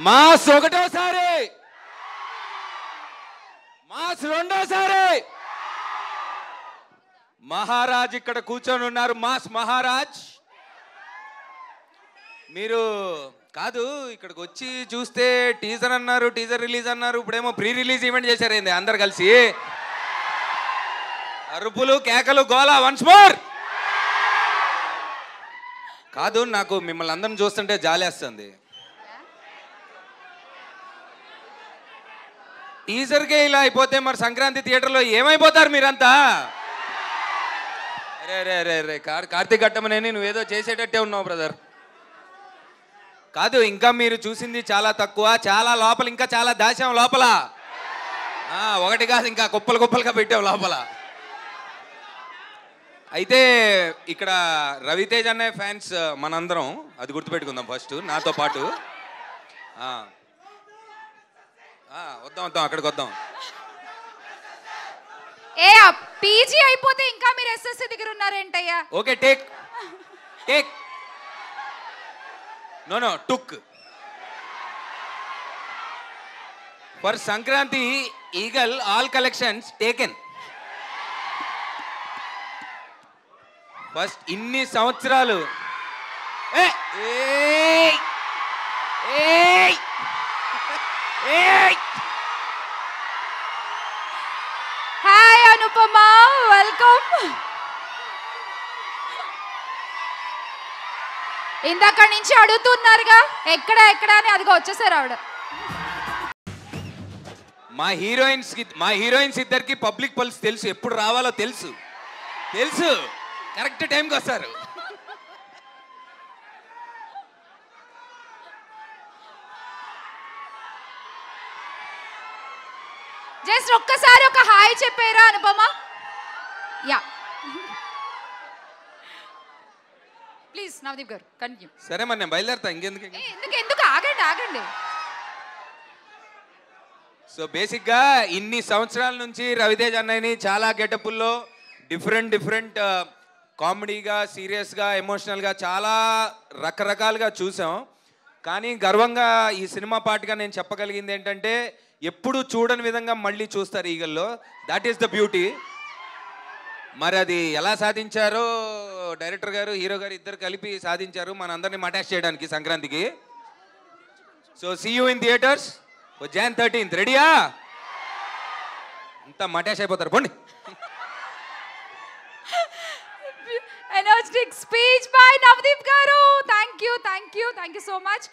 Mass ఒకటోసారి, mass రెండోసారి. మహారాజ్ ఇక్కడ కూర్చొని ఉన్నారు. మాస్ మహారాజ్ మీరు కాదు, ఇక్కడికి వచ్చి చూస్తే టీజర్ అన్నారు, టీజర్ రిలీజ్ అన్నారు, ఇప్పుడేమో ప్రీ రిలీజ్ ఈవెంట్ చేశారేంది అందరు కలిసి? అరుపులు కేకలు గోల వన్స్ మోర్. కాదు, నాకు మిమ్మల్ని అందరిని చూస్తుంటే జాలేస్తుంది. టీజర్కే ఇలా అయిపోతే మరి సంక్రాంతి థియేటర్లో ఏమైపోతారు మీరంతా? రే రే రే రే కార్తీక్ ఘట్టమనేని నువ్వేదో చేసేటట్టే ఉన్నావు బ్రదర్. కాదు, ఇంకా మీరు చూసింది చాలా తక్కువ, చాలా లోపల ఇంకా చాలా దాశాం లోపల. ఒకటి కాదు, ఇంకా కుప్పలు కుప్పలుగా పెట్టాం లోపల. అయితే ఇక్కడ రవితేజ్ అనే ఫ్యాన్స్ మనందరం, అది గుర్తుపెట్టుకుందాం ఫస్ట్ నాతో పాటు. వద్దాం వద్దాం, అక్కడికి వద్దాం. పీజీ అయిపోతే ఇంకా మీరు ఎస్ఎస్సి దగ్గర ఉన్నారేంటయ్యా? Okay, take take no no took for Sankranti Eagle all collections taken. First ఇన్ని సంవత్సరాలు హాయ్ అనుపమ, వెల్కమ్. ఇందాక నుంచి అడుగుతున్నారుగా ఎక్కడ ఎక్కడ అని, అదిగో వచ్చేసారు ఆవిడ. మా హీరోయిన్స్ ఇద్దరికి పబ్లిక్ పల్స్ తెలుసు, ఎప్పుడు రావాలో తెలుసు, కరెక్ట్ టైంకి వస్తారు. జస్ట్ ఒక్కసారి ఒక హాయ్ చెప్పారా అనుపమ? యా ప్లీజ్ నవదీప్ గారు కంటిన్యూ. సరే మరి నేను బయలుదేరుతా. ఎందుకు ఆగండి. సో బేసిక్గా ఇన్ని సంవత్సరాల నుంచి రవితేజ్ అన్నయ్యని చాలా గెటపుల్లో డిఫరెంట్ కామెడీగా, సీరియస్గా, ఎమోషనల్గా చాలా రకరకాలుగా చూసాం. కానీ గర్వంగా ఈ సినిమా పార్ట్గా నేను చెప్పగలిగింది ఏంటంటే, ఎప్పుడు చూడని విధంగా మళ్ళీ చూస్తారు ఈగల్లో. That is the beauty. మరి అది ఎలా సాధించారో డైరెక్టర్ గారు, హీరో గారు ఇద్దరు కలిపి సాధించారు మనందరినీ మటాష్ చేయడానికి సంక్రాంతికి. So see you in theaters Jan 13th. రెడీయా? అంతా మటాష్ అయిపోతారు పోండి. Energetic speech by Navdeep garu. Thank you so much.